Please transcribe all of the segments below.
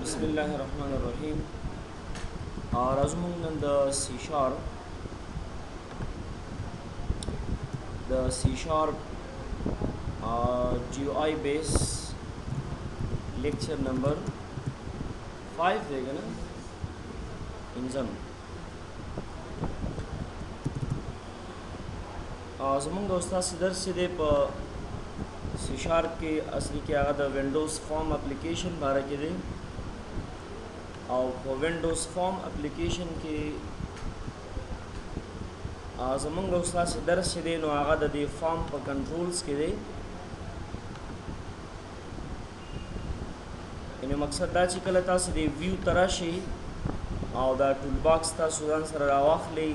Bismillahirrahmanirrahim. Razumung the C sharp GUI base lecture number 5 देगा ना इंजन ज़मूंग दोस्ता सिदर सीधे सी शार्प के असली के आगा द विंडोज़ फॉर्म एप्लीकेशन बारे के दे और विंडोज़ फॉर्म एप्लीकेशन के ज़मूंग दोस्ता सिदर सीधे नो आगा द फॉर्म पर कंट्रोल्स के दे इन्हें मकसद दा चिकल ता सीधे व्यू तराशी और दा टूल बॉक्स ता सुदान सर रावाख ले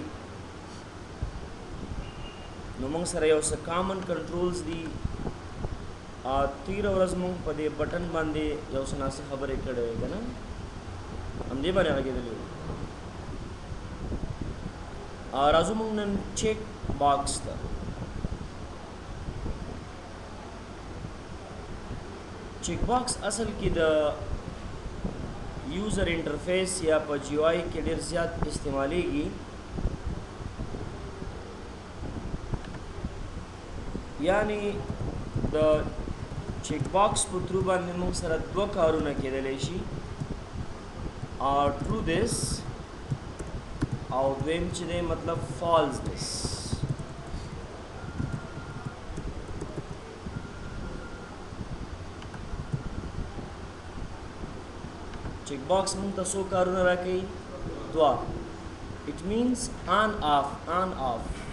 नमंग सर यो से कॉमन कंट्रोल्स दी तीर और मु पदे बटन बांधे यो सना से खबर एक कड़ेगा ना हम दे बने आगे दिले राजुमंग नन चेक बॉक्स था चेक बॉक्स असल की द यूज़र इंटरफेस या पर GUI के डेर ज़्यादा इस्तेमालेगी यानी द चेक बॉक्स पुत्रु बांधे मुंग सर दो कारुना के दलेशी ट्रू दिस और द्वेम चिदे मतलब फॉल्स दिस चेक बॉक्स मुंग तसो कारुना रखे द्वा इट मीन्स ऑन ऑफ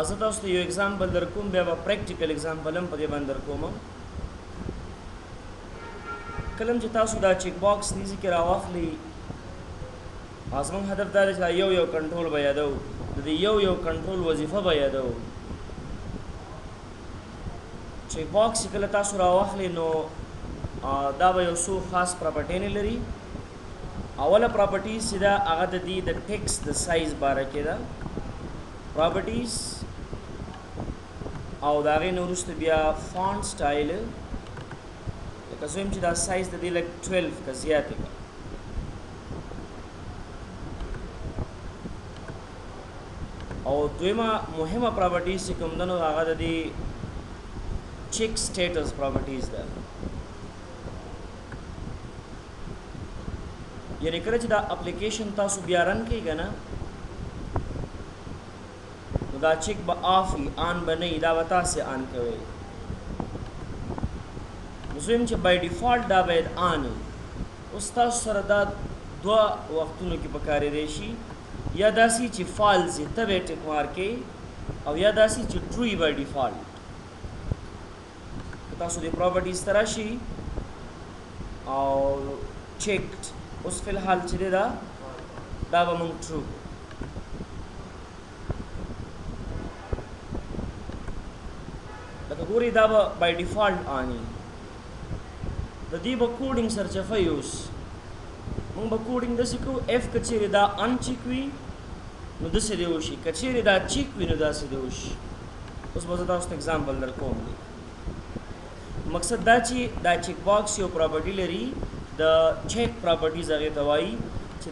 ज़ता उस यो एग्जाम्पल दर कोम बे प्रैक्टिकल एग्जाम्पल हम पदे बंदर कोम कलम चिता सुदा चेक बॉक्स नीजी के रावाखली आसमंग हदफ दार चला यो कंट्रोल बया दो दे यो कंट्रोल वजीफा बया दो चेक बॉक्स कलता सुरावाखली नो दा बयो सो खास प्रॉपर्टी ने लरी अवला प्रॉपर्टी सीधा आगा दी द टेक्स्ट द साइज बारे के दा प्रॉपर्टीज और दागे नूरुस्त बिया फॉन्ट स्टाइल कसम चिदा साइज द लाइक 12 का ज़्यादा का और दुएमा मुहिम प्रॉपर्टीज से कम दनो आगा दी चेक स्टेटस प्रॉपर्टीज दा यानी करे चिदा एप्लीकेशन तासु बिया रन केगा ना दा चेक ब ऑफ ही ऑन बने दा बता से ऑन कवे मुस्लिम च बाय डिफॉल्ट दा बैद ऑन उस्ता सरदा दो वक्तों की पकारे देशी या दासी च फॉल्स तबे टिक मार के और या दासी च ट्रू बाय डिफॉल्ट तासु दे प्रॉपर्टीज तराशी और चेक्ड उस फिलहाल चले दा बमंग ट्रू गोरी दाबा बाय डिफॉल्ट आनी दी बकोडिंग सर्च फयूस मंग बकोडिंग दसी को एफ कचेरी दा अनचिकवी नु दसे देवशी कचेरी दा चिकवी नु दसे देवशी उस बजदा उस एग्जांपल दर कोम मकसद दा चेक बॉक्स यो प्रॉपर्टी लरी द चेक प्रॉपर्टीज आगे दवाई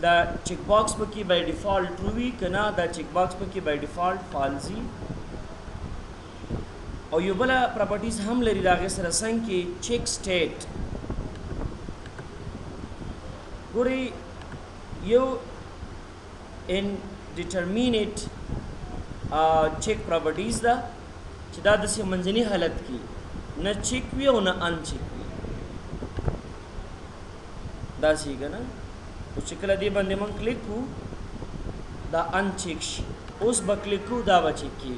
दा चेक बॉक्स पर की बाय डिफॉल्ट ट्रू वी कना दा चेक बॉक्स पर की बाय डिफॉल्ट फॉल्सी और यो बला प्रॉपर्टीज हम लरी दागे सर संग की चेक स्टेट गोरी यो इन डिटरमिनेट चेक प्रॉपर्टीज दा चिदा दसे मंजनी हालत की न चेक भी और न अनचेक भी दासी का ना तो चिकला दी बंदे मन क्लिक को दा अनचेक उस बक्लिक को दा बचेक की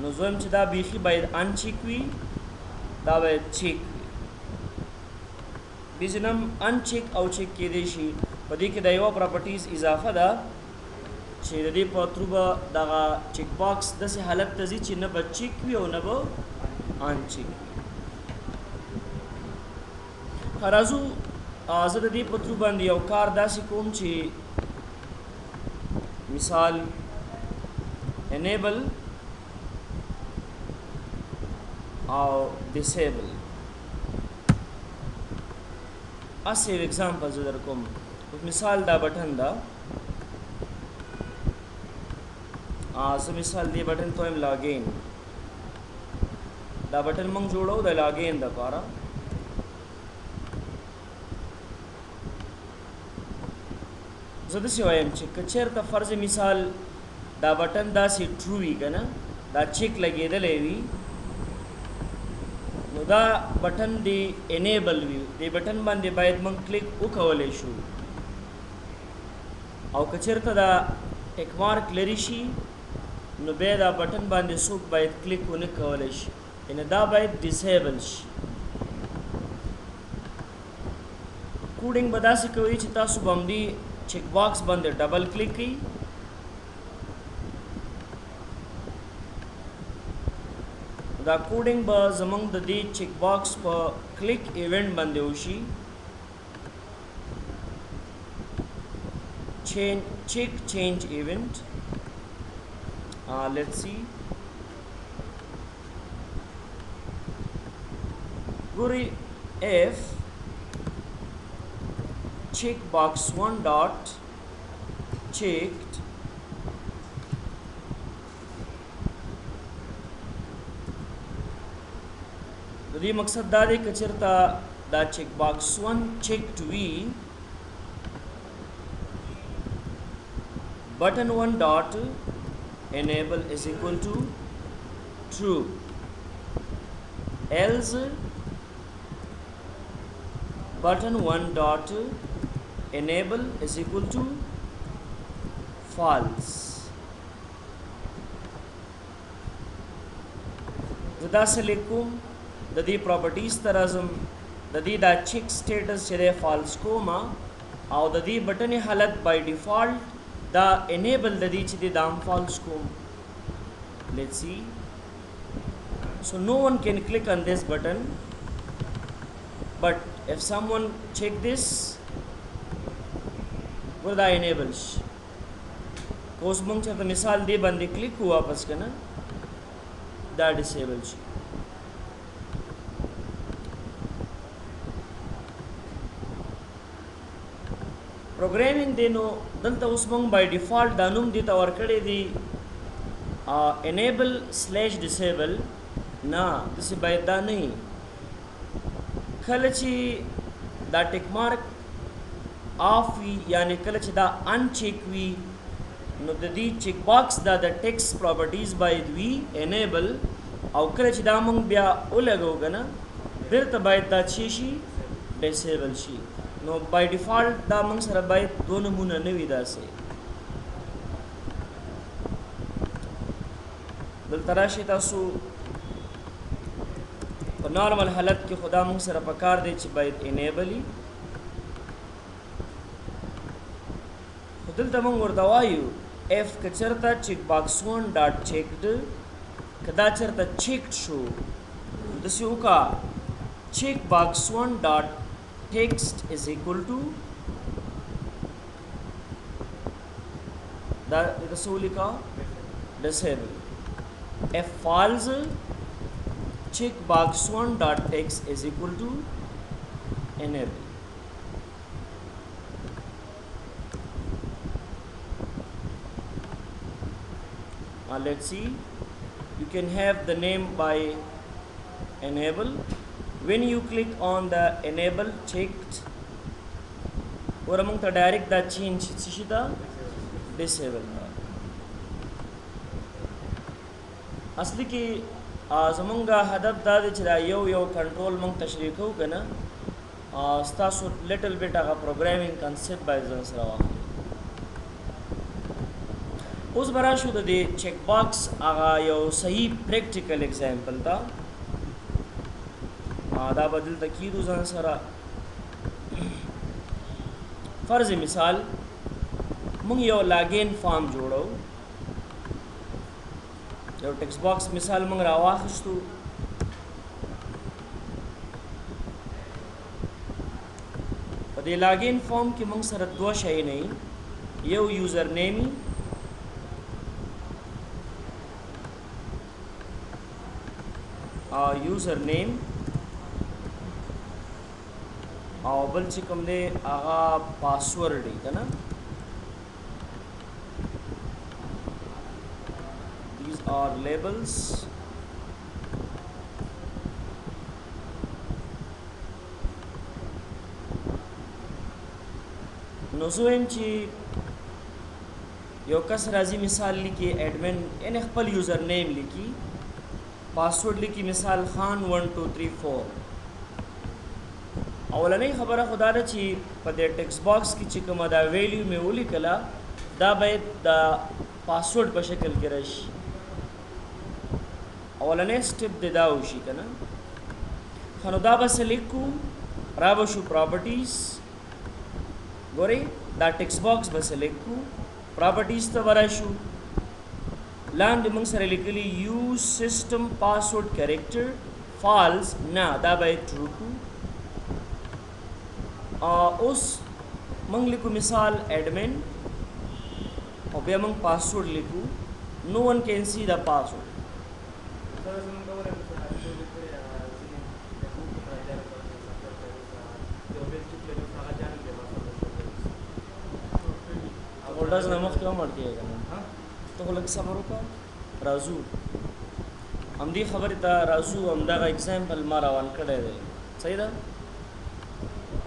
नज़ोम चिदा बीखी बाय अनचेक वी दा बाय चेक बिजनम अनचेक और चेक के देशी बदी के दायवा प्रॉपर्टीज इजाफा दा छेदे पत्रुबा दागा चेक बॉक्स दसे हालत तजी चिन्ह बचेक वी और नबो अनचेक हराजू आज़ाद दी पत्रुबा दी औकार दासी कोम ची मिसाल enable او disable. اسی एग्जांपल زه در کوم مثال دا بٹن دا زه مثال دی بٹن تو لاګین دا بٹن مونږ جوړو د لاګین د لپاره زه داسې وایم چې که چېرته فرض مثال دا بټن داسې ټرو وي که نه دا چیک لګېدلی وي نو دا بټن دی انیبل وي دې بټن باندې باید موږ کلیک وکولی شو او که چېرته دا ټیک مارک لري شي نو بیا دا بټن باندې څوک باید کلیک ونه کولی شي یعنې دا باید ډسیبل شي کوډینګ به داسې کوي چې تاسو به همدې چیک باکس باندې ډبل کلیک کړئ دا کوډینګ به زمونږ د دې چیک باکس په کلیک ایونټ باندې وشي check change event let's see Guri if checkbox 1 dot checked د دې مقصد دا دی که چېرته دا چیک باکس 1 checked وي button 1 dot enable is equal to true else button 1 dot enable is equal to false زدا سلیکم د دې پراپرټیز ترازم د دې دا چیک سټیټس چې دی فالس کوما او د دې بټن حالت بای ډیفالت دا enable د دې چې د دام false کوم let's see so no one can click on this button but if someone check this ور دا enables کوس مونږ چې مثال دی باندې کلیک واپس کنه دا disable شي پروګرامینګ دی نو دلته اوس موږ بای ډیفالت دا نوم دې ته ورکړی دی انیبل سلیش ډسیبل نه داسې باید دا نه وي کله چې دا ټیک مارک آف وي یعنې کله چې دا ان چیک وي نو د دې چیک باکس دا د ټیکس پراپرټیز باید وي انیبل او کله چې دا موږ بیا ولګو که نه بیرته باید دا څه شي ډسیبل شي نو بای ډیفالت دا موږ سره باید دوه نمونه نه وي داسې دلته راشئ تاسو په نارمل حالت کې خو دا موږ سره پکار دی چې باید انیبل وي خو دلته موږ ورته وایو اف که چېرته چیک باکس 1 ډاټ چیکډ که دا چېرته چیکډ شو نو داسې وکړه چیک باکس 1 ډاټ text is equal to the rasulika disable if false check box 1 dot text is equal to enable let's see you can have the name by enable when you click on the enable checked or among the direct that change the disable اصلي کې زمونږه هدف دا دی چې دا یو کنټرول مونږ تشریح کوو که نه ستاسو لیټل بیټ هغه پروګرامینګ کنسپټ باید ځان سره واخلو اوس به راشو د دې چیک باکس هغه یو صحیح پریکټیکل اگزامپل ته دا بدل تکیدو ځان سره فرض مثال مونږ یو لاګین فارم جوړو یو ټیکس باکس مثال مونږ راواخیستو په دې لاګین فارم کې مونږ سره دوه شی نه یو یوزر نیم یوزر نیم او بل چې کوم دی هغه پاسورډ دی که نه these are labels نو زه وایم چې یو کس راځي مثال لیکي ایډمن یعنی خپل یوزر نیم لیکي پاسورډ لیکي مثال خان 1234 اولنۍ خبره خدا ده چې په دې ټیکس باکس کې چې کومه دا ویلیو مې ولیکله دا باید د پاسورډ په شکل کې راشي اولنۍ سټپ دې دا وشي که نه ښه نو دا به سلیکټ کوو را به شو پراپرټیز ګورئ دا ټیکس باکس به سلیکټ کوو پراپرټیز ته به راشو لاندې موږ سره لیکلي یوز سیسټم پاسورډ کریکټر فالس نه دا باید ټرو کړو اوس موږ لیکو مثال ایڈمن او بیا موږ پاسورډ لیکو نو ون کین سی دا پاسورډ هولډرز نه مخکې هم اړ کېږي که نه ته خو لږ صبر وکړه راځو همدې خبرې ته راځو همدغه اګزامپل ما روان کړی دی صحیح ده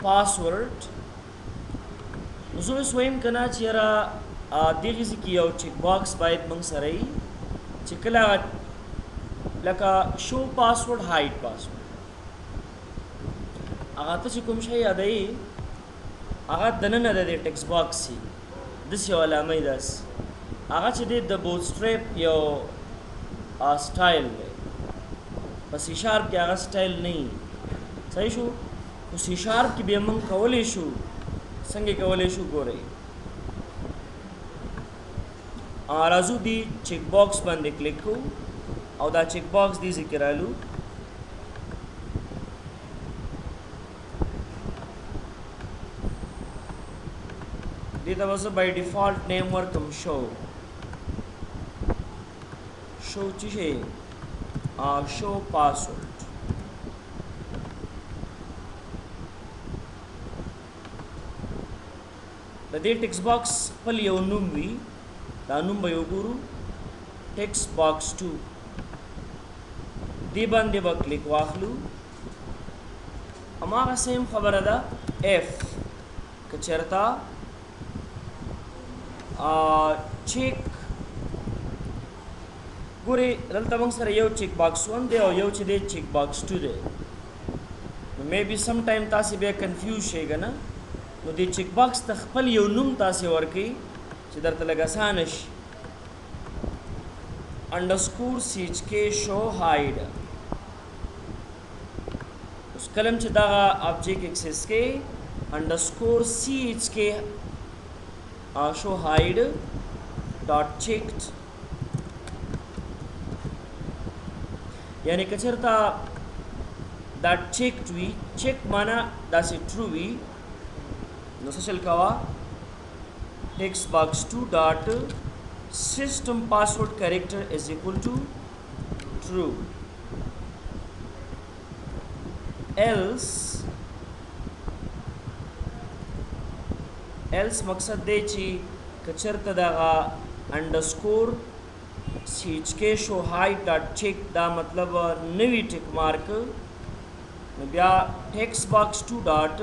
پاسورډ نو زه اوس وایم که نه چې یاره دغې ځای کې یو چیک باکس باید موږ سره وي چې کله لکه شو پاسورډ هایډ پاسورډ هغه ته چې کوم شی یادوي هغه دننه د دې ټیکس باکس شي داسې یو علامه یې داسې هغه چې دی د بوت سټریپ یو سټایل دی په سی شارپ کې هغه سټایل نه وي صحیح شو خو سی شارپ کې بیا موږ کولی شو څنګه کولی شو ګورئ راځو دی چیک باکس باندې کلیک کوو او دا چیک باکس دې ځای کې رالو دې ته به زه بای ډیفالټ نیم ورکم شو چې شی شو پاسورډ د دې ټیکس باکس خپل یو نوم وي دا نوم به یې وګورو ټیکس باکس 2 دې باندې به کلیک واخلو هماغه سیم خبره ده اف که چېرته چیک ګورې دلته موږ سره یو چیک باکس 1 دی او یو چې دی چیک باکس 2 دی نو مې بي سم ټایم تاسې بیا کنفیوز شئ که نه نو دې چیک باکس ته خپل یو نوم تاسې ورکئ چې درته لږ اسانه شي انډرسکور سی ایچ کې شو هایډ اوس کلم چې دغه آبجیکټ اکسس کې انډرسکور سی ایچ کې شو هایډ ډاټ چیکډ یعنی که چېرته دا چیکډ وي چیک معنا داسې ټرو وي نو څه چل کوه ټیکس باکس 2 ډاټ سیسټم پاسورډ کریکټر از اکول ټو ټرو ایلس مقصد دی چې که چېرته دغه انډرسکور سی ایچ کې شو هایډ ډاټ چیک دا مطلب نوی ټیک مارک نو بیا ټیکس باکس 2 ډاټ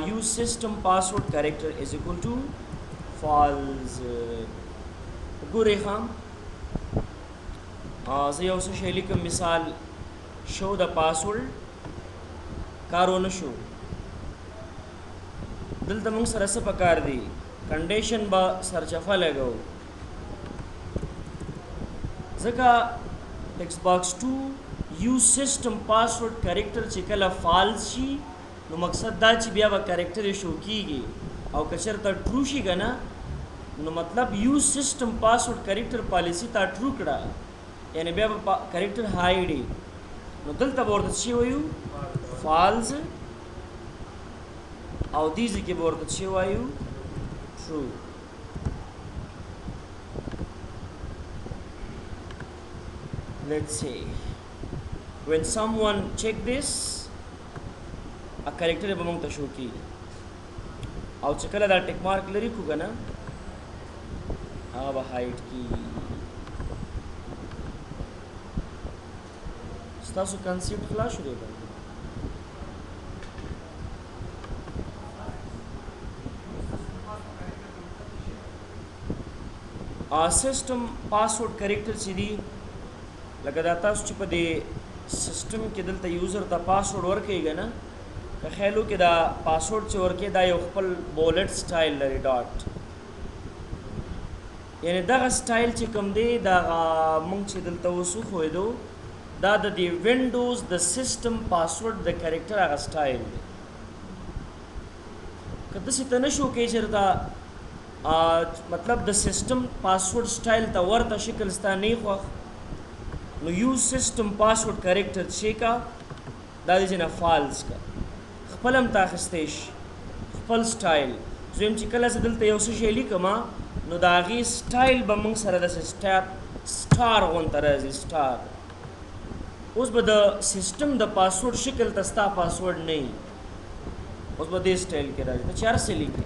یوز سیسټم پاسورډ کریکټر از اکول ټو فالز ګورئ ښه زه یو څه شی لیکم مثال شو د پاسورډ کار ونه شو دلته موږ سره څه پکار دی کنډیشن به سرچفه لګو ځکه ټیکس باکس 2 یوز سیسټم پاسورډ کریکټر چې کله فالس شي نو مقصد دا چې بیا به کریکټر شو کیږي او که چېرته ټرو شي که نه نو مطلب یوز سیسټم پاسورډ کریکټر پالیسی تا ټرو کړه یعنی بیا به کریکټر هایډ نو دلته به ورته څه وایو فالز او دې ځای کې به ورته څه وایو ټرو let's say when someone check this a character به موږ ته شو کی او چې کله دا ټیک مارک لري کو کنه هغه به هایټ کی ستاسو کنسپټ خلاص شو دی سیسټم پاسورډ کریکټر چې دی لکه دا تاسو چې په دې سیسټم کې دلته یوزر ته پاسورډ ورکوي نه که خیالو کې دا پاسورډ چې ورکوي دا یو خپل بولټ سټایل لري ډاټ یعنی دغه سټایل چې کوم دی دا موږ چې دلته اوس وښودو دا د دې وینډوز د سیسټم پاسورډ د کریکټر هغه سټایل دی که داسې ته نه شو کوي چېرته مطلب د سیسټم پاسورډ سټایل ته ورته شکل ستا نه خوښ نو یوز سیسټم پاسورډ کریکټر چې کا دا دې نه فالس کا خپل هم تا اخیستی شي خپل سټایل زم چې کله زه دلته یو څه شی لیکم نو د هغې سټایل به موږ سره داسې سټار غونته راځي سټار اوس به د سیسټم د پاسورډ شکل ته ستا پاسورډ نه وي اوس به دې سټایل کې راځي ته چې هر څه لیکې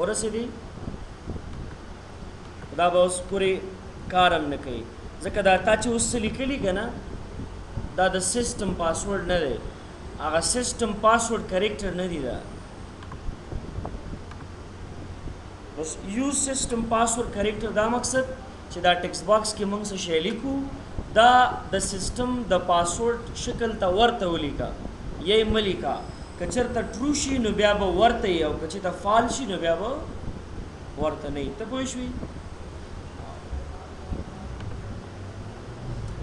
ورسېدي دا به اوس پورې کار هم نه کوي ځکه دا تا چې اوس څه لیکلي که نه دا د سیسټم پاسورډ نه دی هغه سیسټم پاسورډ کریکټر نه دی دا بس یوز سیسټم پاسورډ کریکټر دا مقصد چې دا ټیکس باکس کې موږ څه شی لیکو دا د سیسټم د پاسورډ شکل ته ورته ولیکه یې مه لیکه که چېرته ټرو شي نو بیا به ورته یي او که چېرته فال شي نو بیا به ورته نه وي ته پوه شوې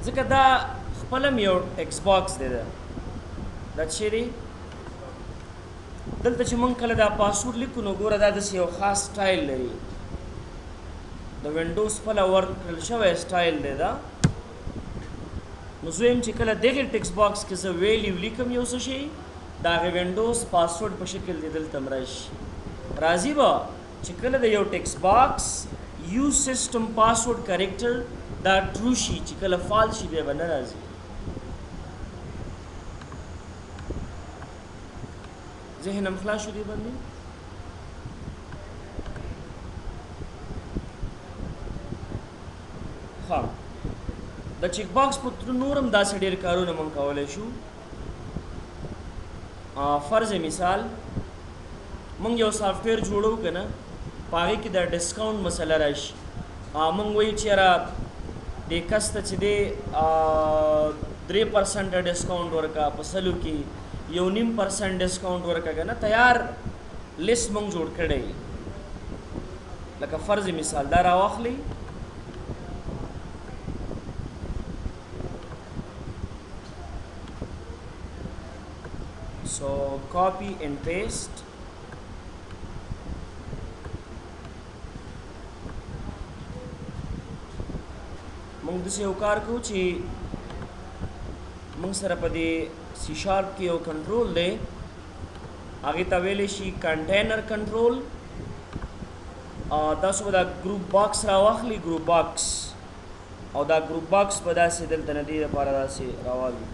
ځکه دا خپل هم یو ټیکس باکس دی دا څه دی دلته چې موږ کله دا پاسورډ لیکو نو ګوره دا داسې یو خاص سټایل لري د وینډوز خپله ورکړل شوی سټایل دی دا نو زه یم چې کله دغې ټیکس باکس کې زه ویلیو لیکم یو څه شی د هغې وینډوز پاسورډ په شکل دی دلته هم راشي راځي به چې کله د یو ټیکس باکس یوز سیسټم پاسورډ کریکټر دا ټرو شي چې کله فال شي بیا به نه راځي ذهن هم خلاص شو دی باندې ښه د چیک باکس په تر نور هم داسې ډېر کارونه موږ کولی شو فرض مثال موږ یو سافټویر جوړو که نه په هغې کې د ډسکاونټ مسله راشي موږ وایو چې یاره دې کس ته چې دی 3% ډسکاونټ ورکړه په سلو کې 1.5% ډسکاونټ ورکړه که نه تیار لیست موږ جوړ کړی لکه فرض مثال دا راواخلئ so copy and paste موږ داسې یو کار کوو چې موږ سره په دې سی شارپ کې یو کنټرول دی هغې ته ویلی شي کنټینر کنټرول تاسو به دا ګروپ باکس راواخلي ګروپ باکس او دا ګروپ باکس به داسې دلته نه دې لپاره داسې راوالي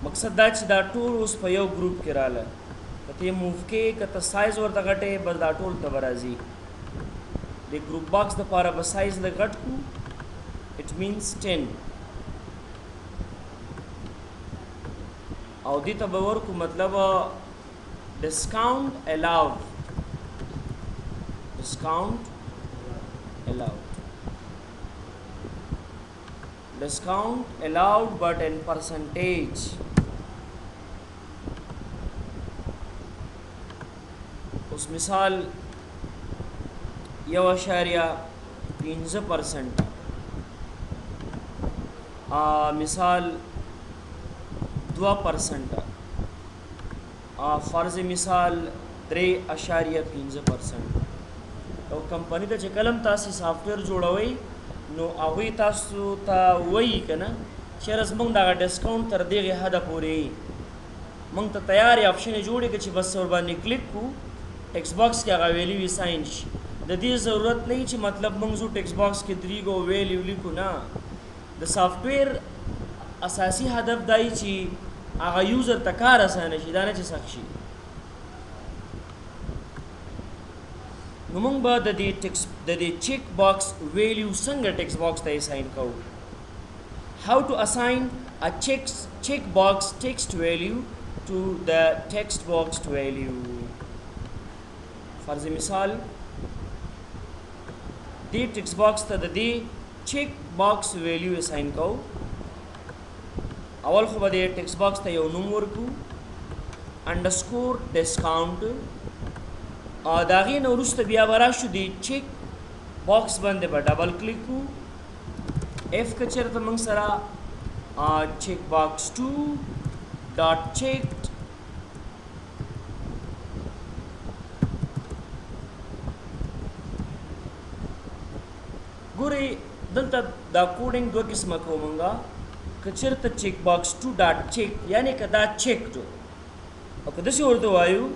مقصد دا چې دا ټول اوس په یو ګروپ کې راله که ته یې موو کې که ته سایز ورته غټې بس دا ټول ته به راځي د ګروپ باکس دپاره به سایز لږ غټ کړو اټ مینس 10 او دې ته به ورکړو مطلب ډسکاونټ الاؤډ discount allowed but in percentage اوس مثال 1.5% مثال 2% فرض مثال 3.5% او کمپنی ته چې کلم تاسو سافټویر جوړوئ نو هغوی تاسو ته وایي که نه چېرې زموږ دغه ډسکاونټ تر دغې حده پورې موږ ته تیارې آپشنې جوړې کړه چې بس ورباندې کلیک کړو ټیکس باکس کې هغه ویلیو یې ساین شي د دې ضرورت نه چې مطلب موږ زو ټیکس باکس کې درېږو ویلیو لیکو نه د سافټویر اساسي هدف دای چې هغه یوزر ته کار اسانه شي دا نه چې سخت شي نو موږ به د دې چیک باکس ویلیو څنګه ټیکس باکس ته اساین کوو how to assign a check box text value to the text box value فرض مثال دې ټیکس باکس ته د دې چیک باکس ویلیو اساین کوو اول خو به دې ټیکس باکس ته یو نوم ورکو انډرسکور ډسکاونټ دا غي نو وروسته بیا به راشو د چیک باکس باندې به ډبل کلیک کو اف که چېرته موږ سره چیک باکس 2 ډاټ چیکډ ګورئ دلته دا کوډینګ دوه قسمه کوو موږ که چېرته چیک باکس 2 ډاټ چیک یعنی که دا چیکډ او که داسې ورته وایو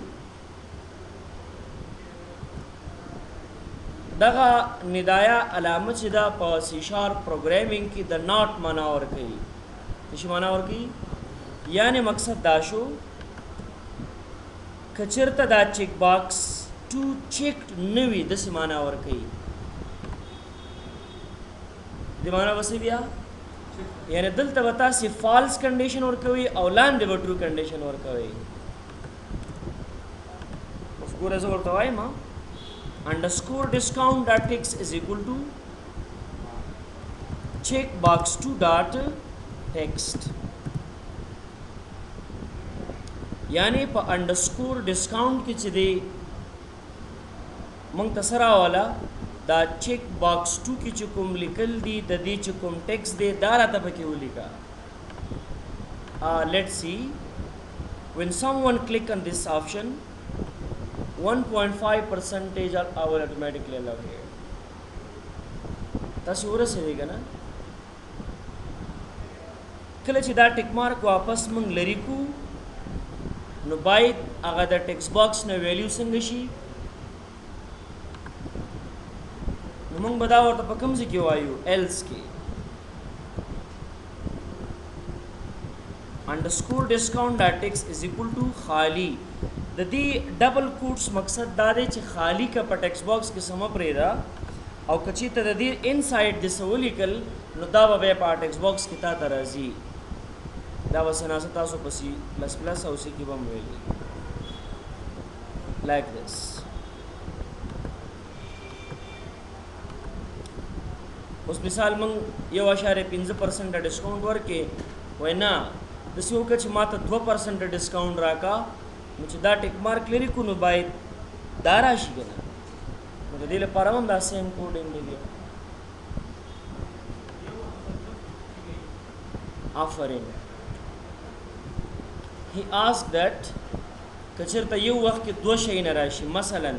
دغه ندایا علامه چې دا په سی شارپ پروګرامینګ کې د ناٹ معنا ورکوي څه معنا ورکوي یعنی مقصد دا شو که چېرته دا چیک باکس 2 چیکډ نه وي داسې معنا ورکوي د معنا وسې بیا یعنی دلته به تاسې فالس کنډیشن ورکوي او لاندې به ټرو کنډیشن ورکوي اوس ګوره زه ورته وایم underscore discount dot text is equal to check box 2 dot text यानी په underscore discount کې چې دی مونږ تسرا والا دا check box 2 کې چې کوم لیکل دی د دې چې کوم ټیکس دی دا راته پکې ولیکا let's see when someone click on this option 1.5% I will automatically allow here تاسو ورسېږئ کنه کله چې دا ټیک مارک واپس مونږ لري کو نو باید هغه د ټیکس باکس نه ویلیو څنګه شي نو مونږ به دا ورته په کوم ځای کې وایو ایلس کې underscore discount dot text is equal to خالی د دې ډبل کوټس مقصد دا دی چې خالی کا په ټیکس باکس کې سم پرېدا او کچې ته د دې انسایډ د سولیکل نو دا به په ټیکس باکس کې تا راځي دا وسنه تاسو په سی پلس پلس او سی کې به ویلي لایک دس اوس مثال موږ 1.5% ډسکاونټ ورکې وینا د څه وکړه چې ماته 2% ډسکاونټ راکا نو چې دا ټیک مارک لري کو نو باید دا راشي کنه نو د دې لپاره هم دا سیم کوډینګ دی آفرین he asked that کچرته یو وخت کې دوه شی نه راشي مثلا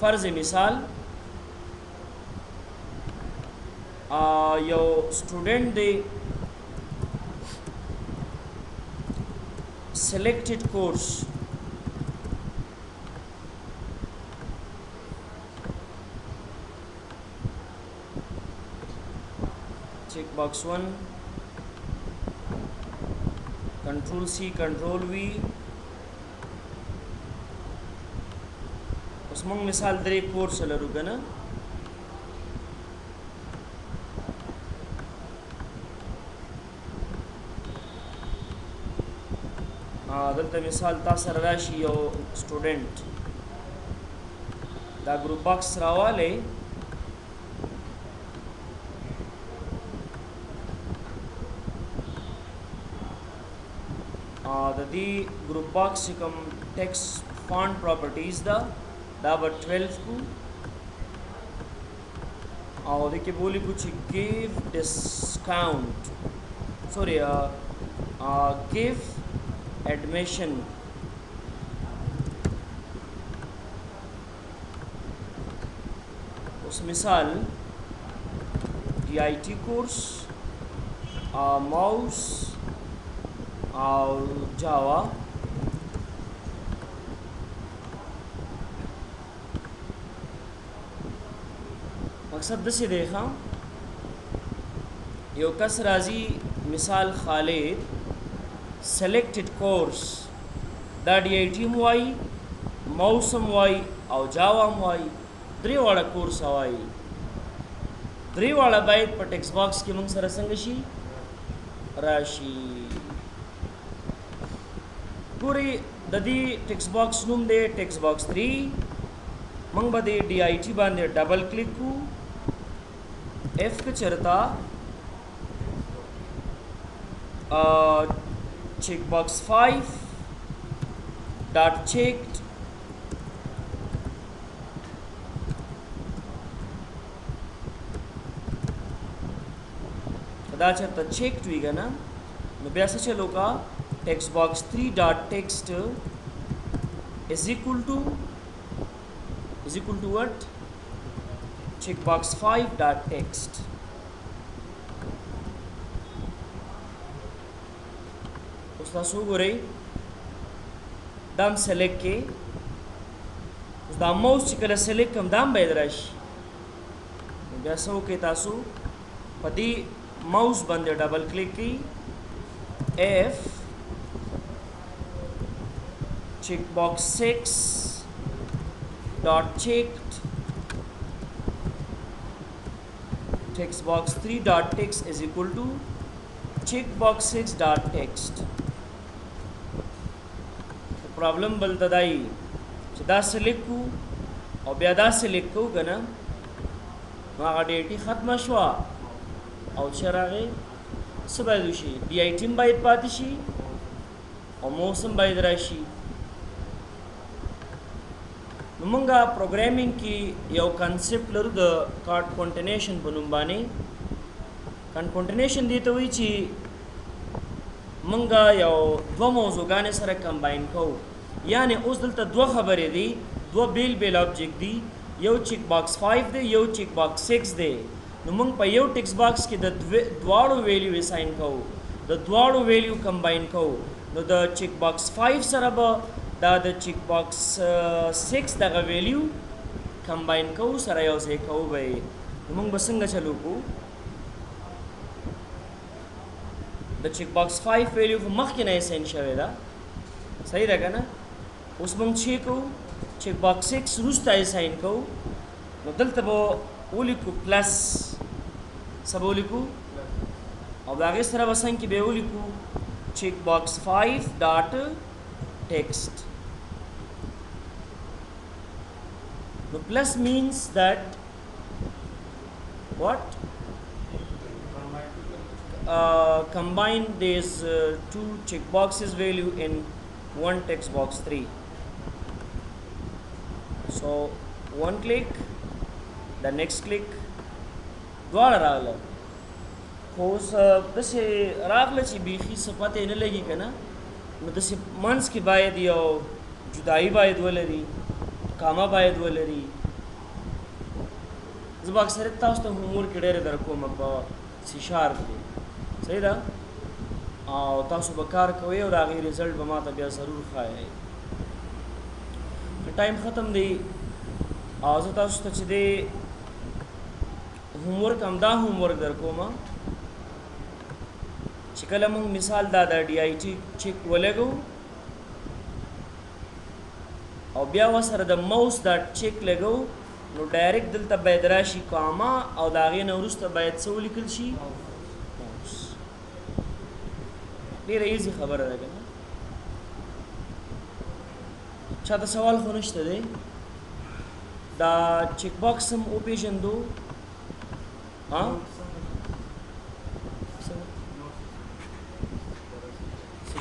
فرض مثال یو سټوډنټ دی selected course check box 1 control C control V اوس موږ مثال درې کورس لرو کنه دلته مثال تاسو راشي یو سټوډنټ دا ګروپ باکس راواله د دې ګروپ باکس کوم ټیکسټ فونټ پراپرټیز دا به 12 کو او د کې بولی کو چې give discount sorry give admission उस मिसाल DIT course mouse और जावा مقصد داسې دی ښه یو کس راځي مثال خالد سلیکټډ کورس دا ډي آی ټي هم وایي موس هم وایي او جاوا هم وایي درې واړه کورس وایي درې واړه باید په ټیکس باکس کې موږ سره څنګه شي راشي ګورئ د دې ټیکس باکس نوم دی ټیکس باکس 3 موږ به د ډي آی ټي باندې ډبل کلیک کو اف که چرتا چیک باکس 5 ډاټ چیکډ دا چرته چیکډ وي که نه نو بیا څه چلو کا ټیکس باکس 3 ډاټ ټیکسټ is equal to what check box 5 dot text اوس تاسو وګورئ دام سلیکټ کې اوس دا موس چې کله سلیکټ کوم دام باید راشي بیا څه وکړئ تاسو په دې موس باندې ډبل کلیک کړئ اف check box 6 dot checked text box 3 dot text is equal to check box 6 dot text problem بل تدای چې دا سلیکټ کو او بیا دا سلیکټ کو کنه هغه ډیټي ختم شو او چرغه سبا دوشي ډي آی ټیم باید پاتې شي او موسم باید راشي نو مونږه پروګرامینګ کې یو کانسپټ لرو د کارډ کونټینیشن په نوم باندې کونټینیشن دی ته وایي چې مونږه یو دوه موضوعګانې سره کمباین کوو یعنی اوس دلته دوه خبرې دي دوه بیل بیل آبجیکټ دي یو چیک باکس 5 دی یو چیک باکس 6 دی نو مونږ په یو ټیکس باکس کې د دواړو ویلیو اساین کوو د دواړو ویلیو کمباین کوو نو د چیک باکس 5 سره به دا د چیک باکس 6 دغه ویلیو کمباین کوو سره یو ځای کوو به موږ به څنګه چلو کوو د چیک باکس 5 ویلیو خو مخکې نه اساین شوې ده صحیح ده که نه اوس موږ چې کوو چیک باکس 6 وروسته اساین کوو نو دلته به ولیکو پلس څه به ولیکو او د هغې سره به څنګ کې به ولیکو چیک باکس 5 ډاټ text. The plus means that what? Combine these two checkboxes value in one text box 3. So one click, the next click, دوار راغله خو اوس داسې راغله چې بیخي څه پته یې نه لګي که نه نو داسې منځ کې باید یو جدایي باید ولري کامه باید ولري زه به اکثریت تاسو ته هومورک کې ډېرې در کوم په سی شارپ کې صحیح ده او تاسو به کار کوئ او د هغې رزلټ به ما ته بیا ضرور ښایئ ټایم ختم دی او زه تاسو ته چې دی هومورک همدا هومورک در کوم چې کله موږ مثال دا د ډي آی ټي چیک ولګو او بیا ورسره د موس دا چیک لګو نو ډایرکټ دلته باید راشي کاما او د هغې نه وروسته باید څه ولیکل شي موس ډېره ایزي خبره ده که نه چاته سوال خو نشته دی دا چیک باکس هم وپېژندو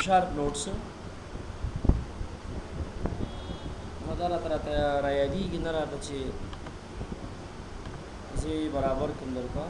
شارپ نوټس دا راته را یادېږي نه راته چې زه برابر کوم درته